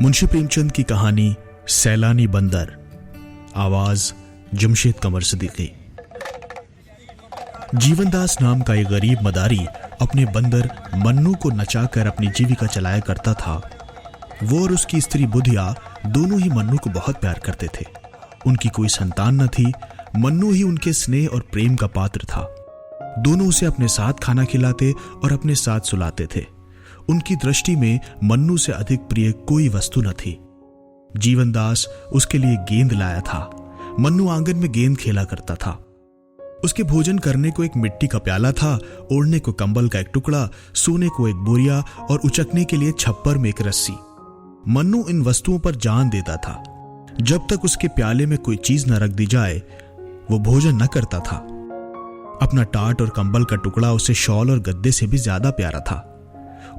मुंशी प्रेमचंद की कहानी सैलानी बंदर। आवाज जमशेद कमर सिद्दीकी। जीवनदास नाम का एक गरीब मदारी अपने बंदर मन्नू को नचाकर अपनी जीविका चलाया करता था। वो और उसकी स्त्री बुधिया दोनों ही मन्नू को बहुत प्यार करते थे। उनकी कोई संतान न थी। मन्नू ही उनके स्नेह और प्रेम का पात्र था। दोनों उसे अपने साथ खाना खिलाते और अपने साथ सुलाते थे। उनकी दृष्टि में मन्नू से अधिक प्रिय कोई वस्तु न थी। जीवनदास उसके लिए गेंद लाया था। मन्नू आंगन में गेंद खेला करता था। उसके भोजन करने को एक मिट्टी का प्याला था, ओढ़ने को कंबल का एक टुकड़ा, सोने को एक बोरिया और उचकने के लिए छप्पर में एक रस्सी। मन्नू इन वस्तुओं पर जान देता था। जब तक उसके प्याले में कोई चीज न रख दी जाए वो भोजन न करता था। अपना टाट और कंबल का टुकड़ा उसे शॉल और गद्दे से भी ज्यादा प्यारा था।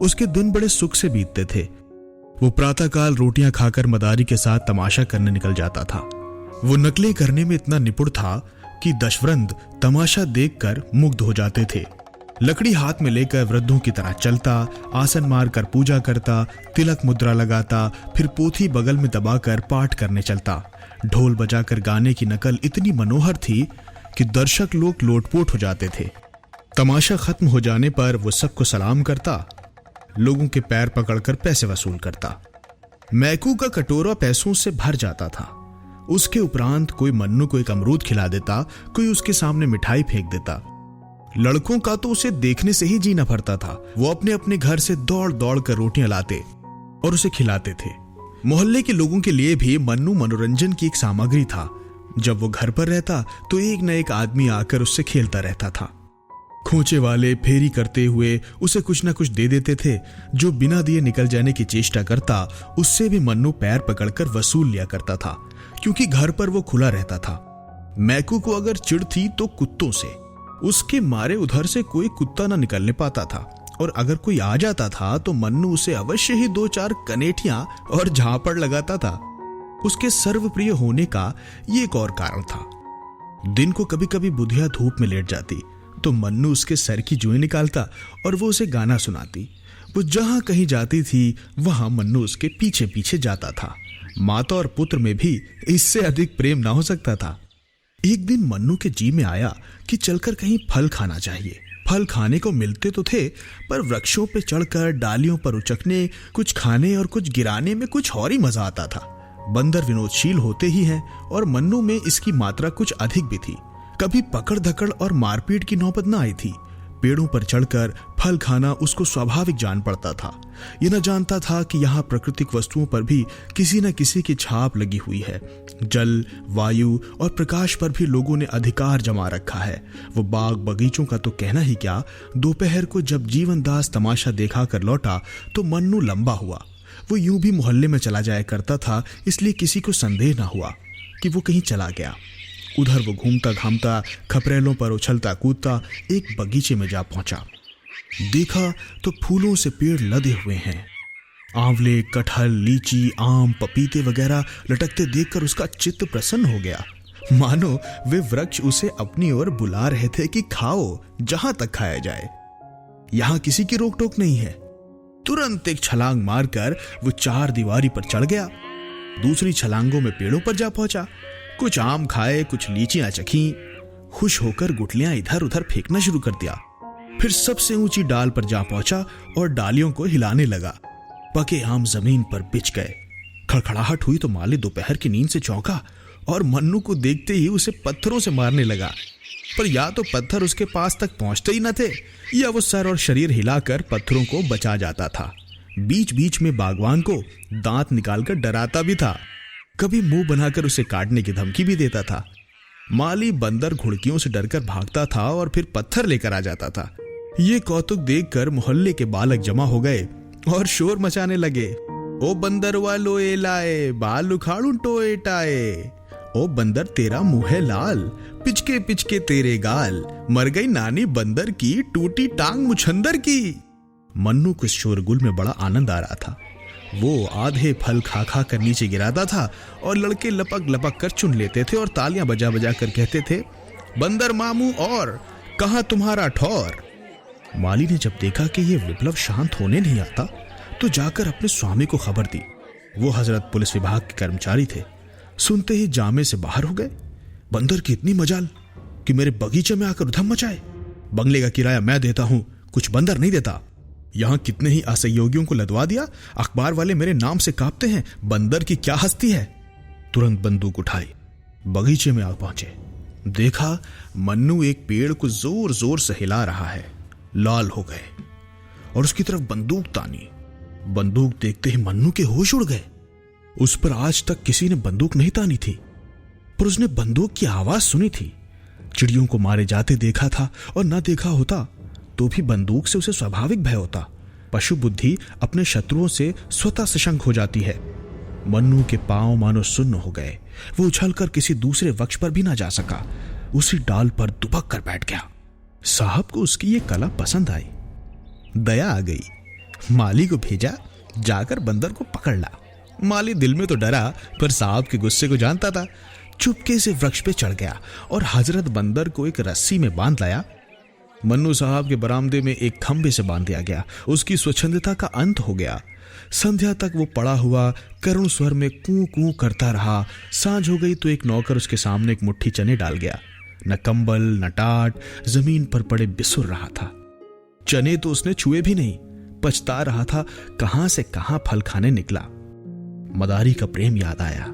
उसके दिन बड़े सुख से बीतते थे। वो प्रातःकाल रोटियां खाकर मदारी के साथ तमाशा करने निकल जाता था। वो नकलें करने में इतना निपुण था कि दशवृंद तमाशा देखकर मुग्ध हो जाते थे। लकड़ी हाथ में लेकर वृद्धों की तरह चलता, आसन मारकर पूजा करता, तिलक मुद्रा लगाता, फिर पोथी बगल में दबाकर पाठ करने चलता। ढोल बजाकर गाने की नकल इतनी मनोहर थी कि दर्शक लोग लोटपोट हो जाते थे। तमाशा खत्म हो जाने पर वो सबको सलाम करता, लोगों के पैर पकड़कर पैसे वसूल करता। मैकू का कटोरा पैसों से भर जाता था। उसके उपरांत कोई मन्नू को एक अमरूद खिला देता, कोई उसके सामने मिठाई फेंक देता। लड़कों का तो उसे देखने से ही जी न भरता था। वो अपने अपने घर से दौड़ दौड़ कर रोटियां लाते और उसे खिलाते थे। मोहल्ले के लोगों के लिए भी मन्नू मनोरंजन की एक सामग्री था। जब वो घर पर रहता तो एक न एक आदमी आकर उससे खेलता रहता था। खोचे वाले फेरी करते हुए उसे कुछ न कुछ दे देते थे। जो बिना दिए निकल जाने की चेष्टा करता उससे भी मन्नू पैर पकड़कर वसूल लिया करता था, क्योंकि घर पर वो खुला रहता था। मैकू को अगर चिढ़ थी तो कुत्तों से। उसके मारे उधर से कोई कुत्ता न निकलने पाता था, और अगर कोई आ जाता था तो मन्नू उसे अवश्य ही 2-4 कनेठियां और झापड़ लगाता था। उसके सर्वप्रिय होने का ये एक और कारण था। दिन को कभी कभी बुधिया धूप में लेट जाती तो मन्नू उसके सर की जुएं निकालता और वो उसे गाना सुनाती। वो जहां कहीं जाती थी वहां मन्नू उसके पीछे पीछे जाता था। माता और पुत्र में भी इससे अधिक प्रेम ना हो सकता था। एक दिन मन्नू के जी में आया कि चलकर कहीं फल खाना चाहिए। फल खाने को मिलते तो थे, पर वृक्षों पे चढ़कर डालियों पर उचकने, कुछ खाने और कुछ गिराने में कुछ और ही मजा आता था। बंदर विनोदशील होते ही हैं और मन्नू में इसकी मात्रा कुछ अधिक भी थी। कभी पकड़ धकड़ और मारपीट की नौबत न आई थी। पेड़ों पर चढ़कर फल खाना उसको स्वाभाविक जान पड़ता था। यह न जानता था कि यहाँ प्राकृतिक वस्तुओं पर भी किसी न किसी की छाप लगी हुई है। जल, वायु और प्रकाश पर भी लोगों ने अधिकार जमा रखा है। वो बाग बगीचों का तो कहना ही क्या। दोपहर को जब जीवनदास तमाशा देखा कर लौटा तो मन्नू लंबा हुआ। वो यूं भी मोहल्ले में चला जाया करता था, इसलिए किसी को संदेह न हुआ कि वो कहीं चला गया। उधर वो घूमता घामता, खपरेलों पर उछलता कूदता एक बगीचे में जा पहुंचा। देखा तो फूलों से पेड़ लदे हुए हैं। आंवले, कटहल, लीची, आम, पपीते वगैरह लटकते देखकर उसका चित्त प्रसन्न हो गया। मानो वे वृक्ष उसे अपनी ओर बुला रहे थे कि खाओ, जहां तक खाया जाए। यहां किसी की रोक टोक नहीं है। तुरंत एक छलांग मारकर वो 4 दीवारी पर चढ़ गया। दूसरी छलांगों में पेड़ों पर जा पहुंचा। कुछ आम खाए, कुछ लीचियां चखी। खुश होकर गुठलियां इधर उधर फेंकना शुरू कर दिया। फिर सबसे ऊंची डाल पर जा पहुंचा और डालियों को हिलाने लगा। पके आम जमीन पर बिछ गए। खड़खड़ाहट हुई तो माली दोपहर की नींद से चौंका और मन्नू को देखते ही उसे पत्थरों से मारने लगा। पर या तो पत्थर उसके पास तक पहुंचते ही न थे, या वो सर और शरीर हिलाकर पत्थरों को बचा जाता था। बीच बीच में बागवान को दांत निकालकर डराता भी था। कभी मुंह बनाकर उसे काटने की धमकी भी देता था। माली बंदर घुड़कियों से डरकर भागता था और फिर पत्थर लेकर आ जाता था। ये कौतुक देखकर मोहल्ले के बालक जमा हो गए और शोर मचाने लगे। ओ बंदर वालो ए लाए, बाल उखाड़ू टोए टाए। ओ बंदर तेरा मुंह है लाल, पिचके पिचके तेरे गाल। मर गई नानी बंदर की, टूटी टांग मुछंदर की। मन्नू को इस शोरगुल में बड़ा आनंद आ रहा था। वो आधे फल खा खा कर नीचे गिराता था और लड़के लपक लपक कर चुन लेते थे और तालियां बजा बजा कर कहते थे, बंदर मामू और कहां तुम्हारा ठौर। माली ने जब देखा कि यह विप्लव शांत होने नहीं आता तो जाकर अपने स्वामी को खबर दी। वो हजरत पुलिस विभाग के कर्मचारी थे। सुनते ही जामे से बाहर हो गए। बंदर की इतनी मजाल कि मेरे बगीचे में आकर उधम मचाए। बंगले का किराया मैं देता हूं, कुछ बंदर नहीं देता। यहां कितने ही असहयोगियों को लदवा दिया, अखबार वाले मेरे नाम से कांपते हैं। बंदर की क्या हस्ती है। तुरंत बंदूक उठाई, बगीचे में आ पहुंचे। देखा मन्नू एक पेड़ को जोर जोर से हिला रहा है। लाल हो गए और उसकी तरफ बंदूक तानी। बंदूक देखते ही मन्नू के होश उड़ गए। उस पर आज तक किसी ने बंदूक नहीं तानी थी, पर उसने बंदूक की आवाज सुनी थी। चिड़ियों को मारे जाते देखा था, और न देखा होता तो भी बंदूक से उसे स्वाभाविक भय होता। पशु बुद्धि अपने शत्रुओं से स्वतः सशंक हो जाती है। मन्नू के पांव मानो सुन्न हो गए। वो उछलकर किसी दूसरे वृक्ष पर भी ना जा सका, उसी डाल पर दुबक कर बैठ गया। साहब को उसकी ये कला पसंद आई। दया आ गई। माली को भेजा, जाकर बंदर को पकड़ ला। माली दिल में तो डरा, पर साहब के गुस्से को जानता था। चुपके से वृक्ष पे चढ़ गया और हजरत बंदर को एक रस्सी में बांध लाया। मन्नू साहब के बरामदे में एक खंबे से बांध दिया गया। उसकी स्वच्छंदता का अंत हो गया। संध्या तक वो पड़ा हुआ करुण स्वर में कूं कूं करता रहा। सांझ हो गई तो एक नौकर उसके सामने एक मुट्ठी चने डाल गया। न कंबल न टाट, जमीन पर पड़े बिसुर रहा था। चने तो उसने छुए भी नहीं। पछता रहा था कहां से कहां फल खाने निकला। मदारी का प्रेम याद आया।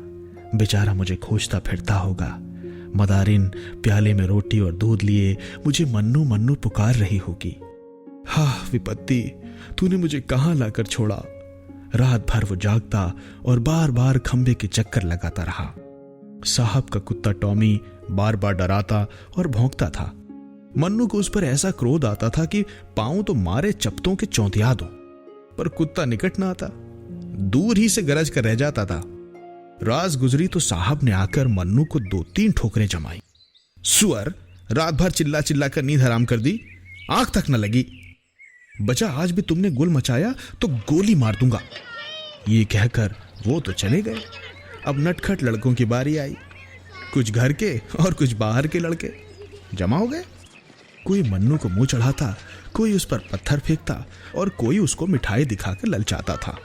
बेचारा मुझे खोजता फिरता होगा। मदारिन प्याले में रोटी और दूध लिए मुझे मन्नू मन्नू पुकार रही होगी। हा विपत्ति, तूने मुझे कहां लाकर छोड़ा। रात भर वो जागता और बार बार खंबे के चक्कर लगाता रहा। साहब का कुत्ता टॉमी बार बार डराता और भौंकता था। मन्नू को उस पर ऐसा क्रोध आता था कि पांव तो मारे चपतों के चौंधिया दूं, पर कुत्ता निकट ना आता, दूर ही से गरज कर रह जाता था। रात गुजरी तो साहब ने आकर मन्नू को 2-3 ठोकरें जमाई। सुअर, रात भर चिल्ला चिल्ला कर नींद हराम कर दी, आंख तक न लगी। बचा आज भी तुमने गुल मचाया तो गोली मार दूंगा। ये कहकर वो तो चले गए। अब नटखट लड़कों की बारी आई। कुछ घर के और कुछ बाहर के लड़के जमा हो गए। कोई मन्नू को मुंह चढ़ाता, कोई उस पर पत्थर फेंकता और कोई उसको मिठाई दिखाकर ललचाता था।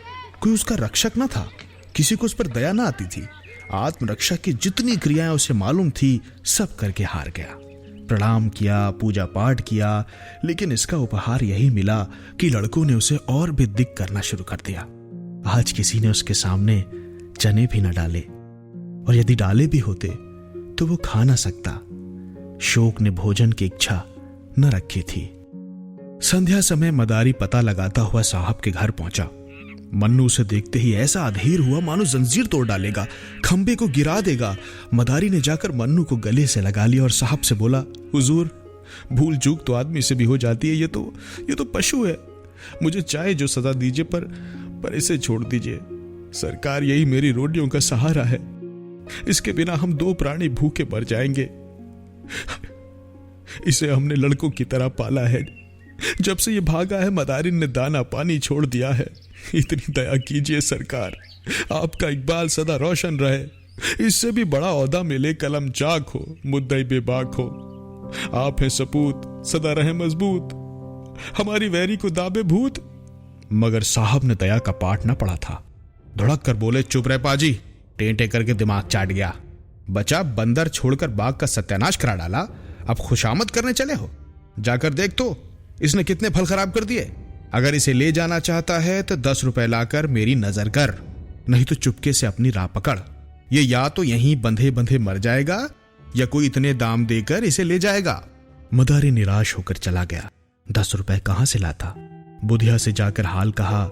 कोई उसका रक्षक न था, किसी को उस पर दया न आती थी। आत्मरक्षा की जितनी क्रियाएं उसे मालूम थी सब करके हार गया। प्रणाम किया, पूजा पाठ किया, लेकिन इसका उपहार यही मिला कि लड़कों ने उसे और भी दिक करना शुरू कर दिया। आज किसी ने उसके सामने चने भी न डाले, और यदि डाले भी होते तो वो खा ना सकता। शोक ने भोजन की इच्छा न रखी थी। संध्या समय मदारी पता लगाता हुआ साहब के घर पहुंचा। मन्नू उसे देखते ही ऐसा अधीर हुआ मानो जंजीर तोड़ डालेगा, खंबे को गिरा देगा। मदारी ने जाकर मन्नू को गले से लगा लिया और साहब से बोला, हुजूर, भूल चूक तो आदमी से भी हो जाती है, ये तो पशु है। मुझे चाहे जो सजा दीजिए, पर इसे छोड़ दीजिए। सरकार, यही मेरी रोटियों का सहारा है। इसके बिना हम 2 प्राणी भूखे मर जाएंगे। इसे हमने लड़कों की तरह पाला है। जब से ये भागा है, मदारिन ने दाना पानी छोड़ दिया है। इतनी दया कीजिए सरकार, आपका इकबाल सदा रोशन रहे। इससे भी बड़ा ओहदा मिले, कलम चाक हो, मुद्दई बेबाक हो। आप हैं सपूत, सदा रहे मजबूत, हमारी वैरी को दाबे भूत। मगर साहब ने दया का पाठ न पढ़ा था। धड़क कर बोले, चुप रहे पाजी, टेंटे करके दिमाग चाट गया। बचा बंदर छोड़कर बाग का सत्यानाश करा डाला, अब खुशामद करने चले हो। जाकर देख तो इसने कितने फल खराब कर दिए। अगर इसे ले जाना चाहता है तो 10 रुपए लाकर मेरी नजर कर, नहीं तो चुपके से अपनी राह पकड़। ये या तो यहीं बंधे बंधे मर जाएगा या कोई इतने दाम देकर इसे ले जाएगा। मदारी निराश होकर चला गया। 10 रुपए कहां से लाता। बुधिया से जाकर हाल कहा।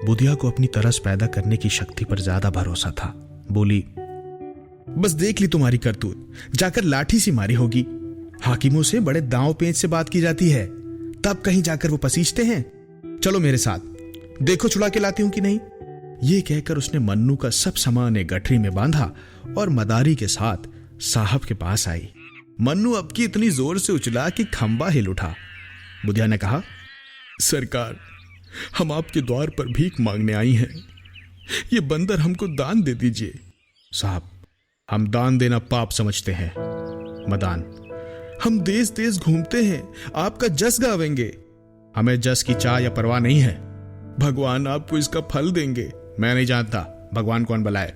बुधिया को अपनी तरस पैदा करने की शक्ति पर ज्यादा भरोसा था। बोली, बस देख ली तुम्हारी करतूत, जाकर लाठी सी मारी होगी। हाकिमों से बड़े दांव पेंच से बात की जाती है, तब कहीं जाकर वो पसीजते हैं। चलो मेरे साथ, देखो छुड़ा के लाती हूं कि नहीं। ये कहकर उसने मन्नू का सब सामान एक गठरी में बांधा और मदारी के साथ साहब के पास आई। मन्नू अब की इतनी जोर से उछला कि खंबा हिल उठा। बुधिया ने कहा, सरकार, हम आपके द्वार पर भीख मांगने आई हैं। ये बंदर हमको दान दे दीजिए। साहब, हम दान देना पाप समझते हैं। मदान, हम देश देश घूमते हैं, आपका जस गावेंगे। हमें जस की चाह या परवाह नहीं है। भगवान आपको इसका फल देंगे। मैं नहीं जानता, भगवान कौन बुलाए?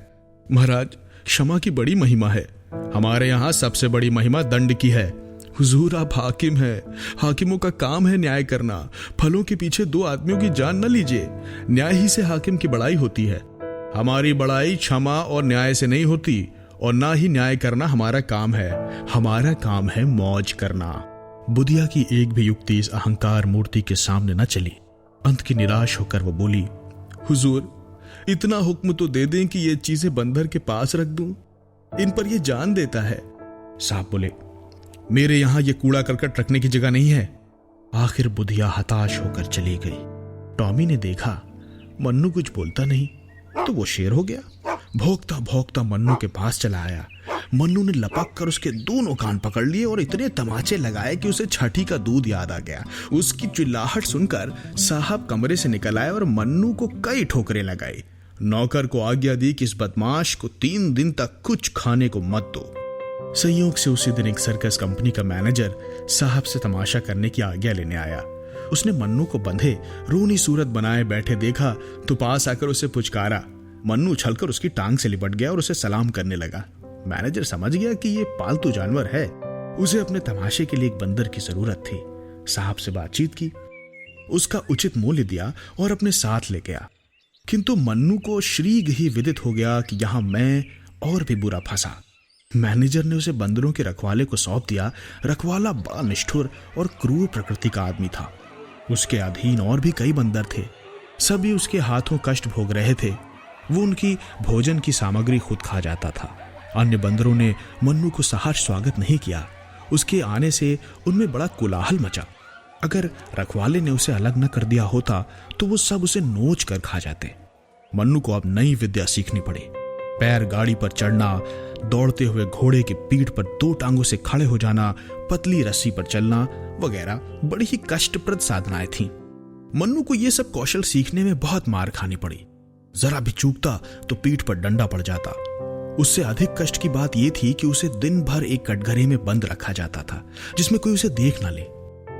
महाराज, क्षमा की बड़ी महिमा है। हमारे यहाँ सबसे बड़ी महिमा दंड की है। हुजूर, आप हाकिम है, हाकिमों का काम है न्याय करना। फलों के पीछे दो आदमियों की जान न लीजिए। न्याय ही से हाकिम की बड़ाई होती है। हमारी बड़ाई क्षमा और न्याय से नहीं होती, और ना ही न्याय करना हमारा काम है। हमारा काम है मौज करना। बुधिया की एक भी युक्ति इस अहंकार मूर्ति के सामने न चली। अंत की निराश होकर वो बोली, हुजूर, इतना हुक्म तो दे दें कि ये चीजें बंदर के पास रख दूं। इन पर ये जान देता है। साहब बोले, मेरे यहां ये कूड़ा करकट रखने की जगह नहीं है। आखिर बुधिया हताश होकर चली गई। टॉमी ने देखा मन्नू कुछ बोलता नहीं, तो वो शेर हो गया। भौंकता भौंकता मन्नू के पास चला आया। मन्नू ने लपक कर उसके दोनों कान पकड़ लिए और इतने तमाचे लगाए कि उसे छठी का दूध याद आ गया। उसकी चिल्लाहट सुनकर साहब कमरे से निकल आए और मन्नू को कई ठोकरें लगाई। नौकर को आज्ञा दी कि इस बदमाश को 3 दिन तक कुछ खाने को मत दो। संयोग से उसी दिन एक सर्कस कंपनी का मैनेजर साहब से तमाशा करने की आज्ञा लेने आया। उसने मन्नू को बंधे रोनी सूरत बनाए बैठे देखा तो पास आकर उसे पुचकारा। मन्नू उछलकर उसकी टांग से लिपट गया और उसे सलाम करने लगा। मैनेजर समझ गया कि ये पालतू जानवर है, उसे अपने तमाशे के लिए एक बंदर की जरूरत थी। साहब से बातचीत की, उसका उचित मूल्य दिया और अपने साथ ले गया। किंतु मन्नू को शीघ्र ही विदित हो गया कि यहां मैं और भी बुरा फंसा। मैनेजर ने उसे बंदरों के रखवाले को सौंप दिया। रखवाला बड़ा निष्ठुर और क्रूर प्रकृति का आदमी था। उसके अधीन और भी कई बंदर थे। सभी उसके हाथों कष्ट भोग रहे थे। वो उनकी भोजन की सामग्री खुद खा जाता था। अन्य बंदरों ने मन्नू को सहर्ष स्वागत नहीं किया। उसके आने से उनमें बड़ा कोलाहल मचा। अगर रखवाले ने उसे अलग न कर दिया होता तो वो सब उसे नोच कर खा जाते। मन्नू को अब नई विद्या सीखनी पड़ी। पैर गाड़ी पर चढ़ना, दौड़ते हुए घोड़े की पीठ पर 2 टांगों से खड़े हो जाना, पतली रस्सी पर चलना वगैरह बड़ी ही कष्टप्रद साधनाएं थीं। मन्नू को ये सब कौशल सीखने में बहुत मार खानी पड़ी। जरा भी चूकता तो पीठ पर डंडा पड़ जाता। उससे अधिक कष्ट की बात यह थी कि उसे दिन भर एक कटघरे में बंद रखा जाता था जिसमें कोई उसे देख ना ले।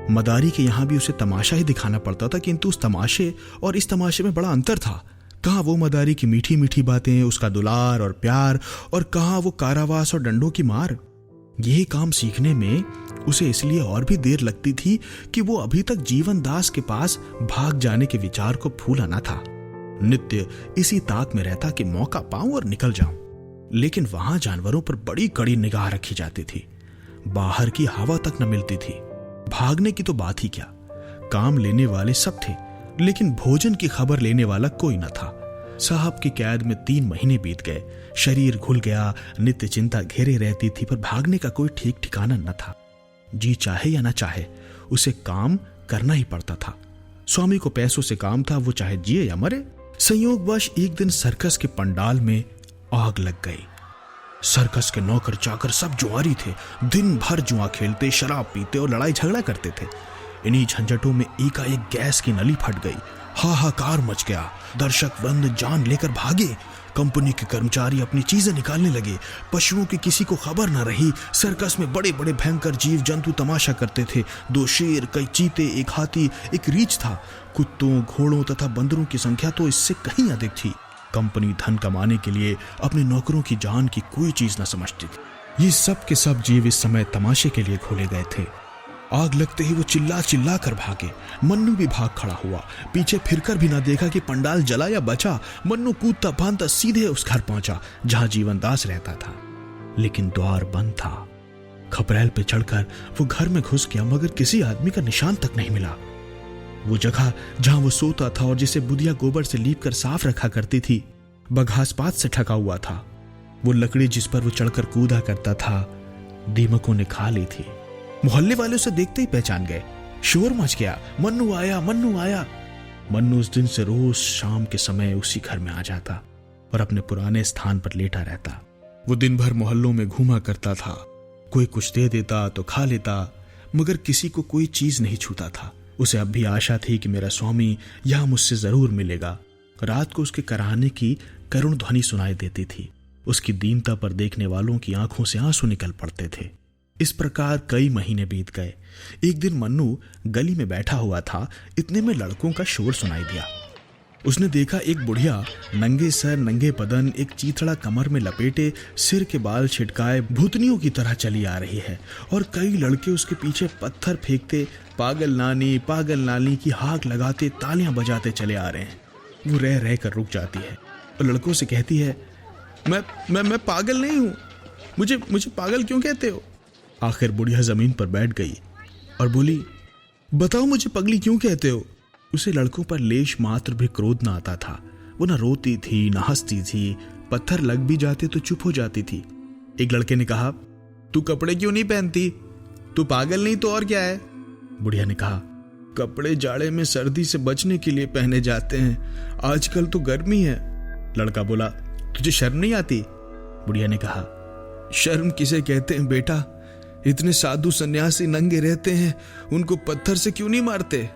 मदारी के यहां भी उसे तमाशा ही दिखाना पड़ता था, किंतु उस तमाशे और इस तमाशे में बड़ा अंतर था। कहां वो मदारी की मीठी मीठी बातें, उसका दुलार और प्यार, और कहां वो कारावास और डंडों की मार। यही काम सीखने में उसे इसलिए और भी देर लगती थी कि वो अभी तक जीवन दास के पास भाग जाने के विचार को भूला न था। नित्य इसी ताक में रहता कि मौका पाऊं और निकल जाऊं। लेकिन वहां जानवरों पर बड़ी कड़ी निगाह रखी जाती थी। बाहर की हवा तक न मिलती थी। भागने की तो बात ही क्या, काम लेने वाले सब थे, लेकिन भोजन की खबर लेने वाला कोई न था। साहब की कैद में 3 महीने बीत गए। शरीर घुल गया, नित्य चिंता घेरे रहती थी, पर भागने का कोई ठीक ठिकाना न था। जी चाहे या न चाहे उसे काम करना ही पड़ता था। स्वामी को पैसों से काम था, वो चाहे जिए या मरे। संयोगवश एक दिन सर्कस के पंडाल में आग लग गई। सर्कस के नौकर चाकर सब जुआरी थे। दिन भर जुआ खेलते, शराब पीते और लड़ाई झगड़ा करते थे। इन्हीं झंझटों में एकाएक गैस की नली फट गई। हाहाकार मच गया। दर्शक वृंद जान लेकर भागे। कंपनी के कर्मचारी अपनी चीजें निकालने लगे। पशुओं की किसी को खबर न रही। सर्कस में बड़े बड़े भयंकर जीव जंतु तमाशा करते थे। 2 शेर, कई चीते, एक हाथी, एक रीछ था। कुत्तों, घोड़ों तथा बंदरों की संख्या तो इससे कहीं अधिक थी। कंपनी धन कमाने के लिए अपने नौकरों की जान की कोई चीज न समझती थी। ये सब के सब जीव इस समय तमाशे के लिए खोले गए थे। आग लगते ही वो चिल्ला चिल्ला कर भागे। मन्नू भी भाग खड़ा हुआ। पीछे फिरकर भी ना देखा कि पंडाल जला या बचा। मन्नू कूदता भानता सीधे उस घर पहुंचा जहां जीवनदास रहता था, लेकिन द्वार बंद था। खपरेल पे चढ़कर वो घर में घुस गया, मगर किसी आदमी का निशान तक नहीं मिला। वो जगह जहां वो सोता था और जिसे बुधिया गोबर से लीप कर साफ रखा करती थी, बघासपात से ढका हुआ था। वो लकड़ी जिस पर वो चढ़कर कूदा करता था, दीमकों ने खा ली थी। मोहल्ले वाले उसे देखते ही पहचान गए। शोर मच गया, मन्नू आया, मन्नू आया। मन्नू उस दिन से रोज शाम के समय उसी घर में आ जाता और अपने पुराने स्थान पर लेटा रहता। वो दिन भर मोहल्लों में घूमा करता था। कोई कुछ दे देता तो खा लेता, मगर किसी को कोई चीज नहीं छूता था। उसे अब भी आशा थी कि मेरा स्वामी यहां मुझसे जरूर मिलेगा। रात को उसके कराहने की करुण ध्वनि सुनाई देती थी। उसकी दीनता पर देखने वालों की आंखों से आंसू निकल पड़ते थे। इस प्रकार कई महीने बीत गए। एक दिन मन्नू गली में बैठा हुआ था। इतने में लड़कों का शोर सुनाई दिया। उसने देखा एक बुढ़िया नंगे सर नंगे बदन, एक चीथड़ा कमर में लपेटे, सिर के बाल छिटकाए भूतनियों की तरह चली आ रही है और कई लड़के उसके पीछे पत्थर फेंकते, पागल नानी की हाक लगाते, तालियां बजाते चले आ रहे हैं। वो रह रह कर रुक जाती है और लड़कों से कहती है, मैं पागल नहीं हूं, मुझे पागल क्यों कहते हो? आखिर बुढ़िया जमीन पर बैठ गई और बोली, बताओ मुझे पगली क्यों कहते हो? उसे लड़कों पर लेश मात्र भी क्रोध ना आता था। वो ना रोती थी ना हंसती थी, पत्थर लग भी जाते तो चुप हो जाती थी। एक लड़के ने कहा, तू कपड़े क्यों नहीं पहनती? तू पागल नहीं तो और क्या है? बुढ़िया ने कहा, कपड़े जाड़े में सर्दी से बचने के लिए पहने जाते हैं, आजकल तो गर्मी है। लड़का बोला, तुझे शर्म नहीं आती? बुढ़िया ने कहा, शर्म किसे कहते हैं बेटा? इतने साधु सन्यासी नंगे रहते हैं, उनको पत्थर से क्यों नहीं मारते?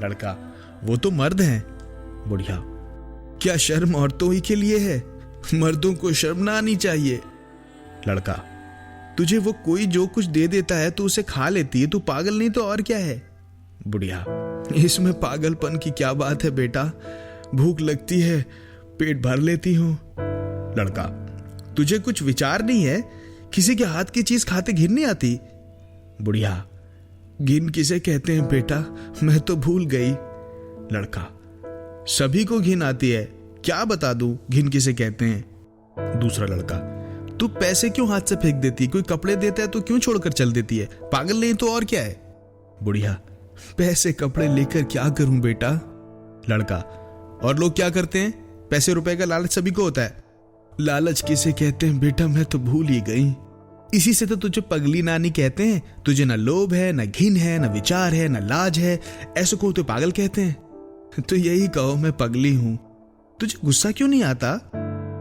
लड़का, वो तो मर्द हैं। बुढ़िया, क्या शर्म औरतों ही के लिए है? मर्दों को शर्म ना आनी चाहिए। लड़का, तुझे वो कोई जो कुछ दे देता है तो उसे खा लेती है, तू पागल नहीं तो और क्या है? बुढ़िया, इसमें पागलपन की क्या बात है बेटा? भूख लगती है, पेट भर लेती हूं। लड़का, तुझे कुछ विचार नहीं है? किसी के हाथ की चीज खाते घिन नहीं आती? बुढ़िया, घिन किसे कहते हैं बेटा, मैं तो भूल गई। लड़का, सभी को घिन आती है, क्या बता दूं घिन किसे कहते हैं? दूसरा लड़का, तू पैसे क्यों हाथ से फेंक देती? कोई कपड़े देता है तो क्यों छोड़कर चल देती है? पागल नहीं तो और क्या है? बुढ़िया, पैसे कपड़े लेकर क्या करूं बेटा? लड़का, और लोग क्या करते हैं? पैसे रुपए का लालच सभी को होता है। लालच किसे कहते हैं बेटा, मैं तो भूल ही गई। इसी से तो तुझे पगली नानी कहते हैं। तुझे ना लोभ है, ना घिन है, ना विचार है, ना लाज है, ऐसे को तो पागल कहते हैं। तो यही कहो मैं पगली हूं। तुझे गुस्सा क्यों नहीं आता?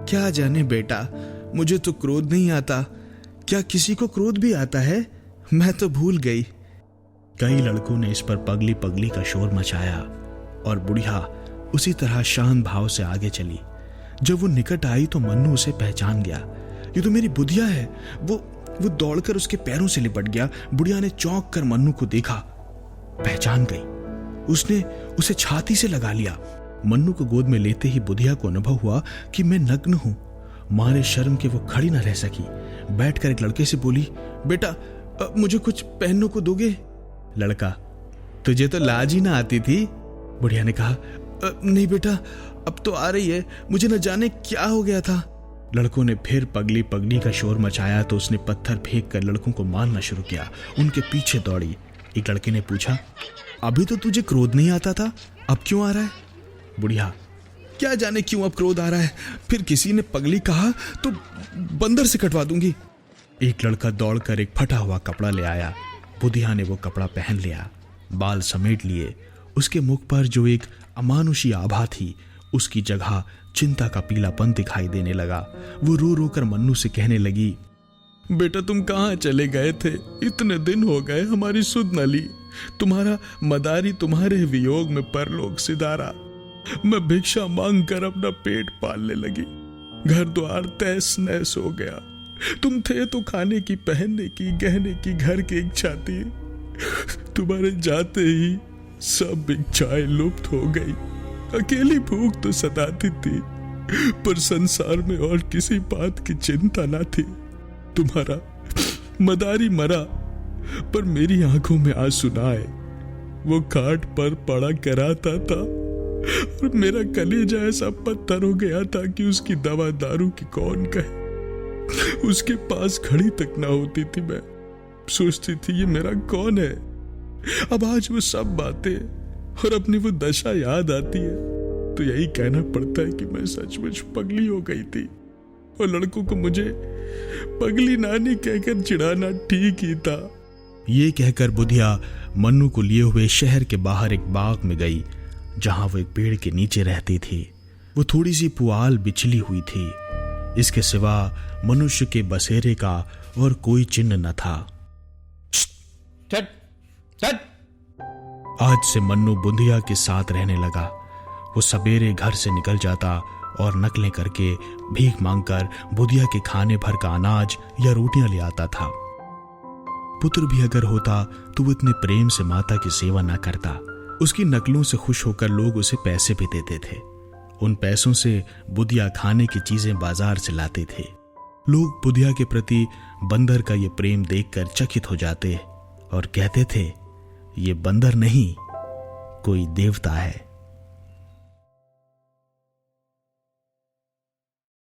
क्या जाने बेटा, मुझे तो क्रोध नहीं आता। क्या किसी को क्रोध भी आता है? मैं तो भूल गई। कई लड़कों ने इस पर पगली पगली का शोर मचाया और बुढ़िया उसी तरह शांत भाव से आगे चली। जब वो निकट आई तो मन्नू उसे पहचान गया। ये तो मेरी बुधिया है। वो दौड़कर उसके पैरों से लिपट गया। बुढ़िया ने चौंक कर मन्नू को देखा, पहचान गई। उसने उसे छाती से लगा लिया। मन्नू को गोद में लेते ही बुधिया को अनुभव हुआ कि मैं नग्न हूं। मारे शर्म के वो खड़ी न रह सकी। बैठकर एक लड़के से बोली, बेटा मुझे कुछ पहनने को दोगे? लड़का, तुझे तो लाज ही ना आती थी। बुढ़िया ने कहा, नहीं बेटा, अब तो आ रही है, मुझे न जाने क्या हो गया था। लड़कों ने फिर पगली पगली का शोर मचाया तो उसने पत्थर फेंक कर लड़कों को मारना शुरू किया। उनके पीछे दौड़ी। एक लड़के ने पूछा, अभी तो तुझे क्रोध नहीं आता था, अब क्यों आ रहा है? बुढ़िया, क्या जाने क्यों अब क्रोध आ रहा है। फिर किसी ने पगली कहा तो बंदर से कटवा दूंगी। एक लड़का दौड़कर एक फटा हुआ कपड़ा ले आया। बुढ़िया ने वो कपड़ा पहन लिया, बाल समेट लिए। उसके मुख पर जो एक अमानुषी आभा थी, उसकी जगह चिंता का पीलापन दिखाई देने लगा। वो रो रो कर मन्नू से कहने लगी, बेटा तुम कहाँ चले गए थे? इतने दिन हो गए, हमारी सुध न ली। तुम्हारा मदारी तुम्हारे वियोग में परलोक सिधारा। मैं भिक्षा मांग कर अपना पेट पालने लगी। घर द्वार तहस नहस हो गया। तुम थे तो खाने की, पहनने की, गहने की, घर की इच्छा थी। तुम्हारे जाते ही सब इच्छाएं लुप्त हो गई। अकेली भूख तो सताती थी, पर संसार में और किसी बात की चिंता ना थी। तुम्हारा मदारी मरा, पर मेरी आंखों में आंसू ना आए। वो खाट पर पड़ा कराता था और मेरा कलेजा ऐसा पत्थर हो गया था कि उसकी दवा दारू की कौन कहे। उसके पास घड़ी तक ना होती थी। मैं सोचती थी ये मेरा कौन है। अब आज वो सब बातें और अपनी वो दशा याद आती है तो यही कहना पड़ता है कि मैं सचमुच पगली हो गई थी और लड़कों को मुझे पगली नानी कहकर चिढ़ाना ठीक ही था। ये कहकर बुधिया मन्नू को लिए हुए शहर के बाहर एक बाग में गई, जहां वो एक पेड़ के नीचे रहती थी। वो थोड़ी सी पुआल बिछली हुई थी। इसके सिवा मनुष्य के बसेरे का और कोई चिन्ह न था। आज से मन्नू बुधिया के साथ रहने लगा। वो सवेरे घर से निकल जाता और नकलें करके भीख मांगकर बुधिया के खाने भर का अनाज या रोटियां ले आता था। पुत्र भी अगर होता तो वो इतने प्रेम से माता की सेवा न करता। उसकी नकलों से खुश होकर लोग उसे पैसे भी देते थे। उन पैसों से बुधिया खाने की चीजें बाजार से लाते थे। लोग बुधिया के प्रति बंदर का ये प्रेम देखकर चकित हो जाते और कहते थे, ये बंदर नहीं, कोई देवता है।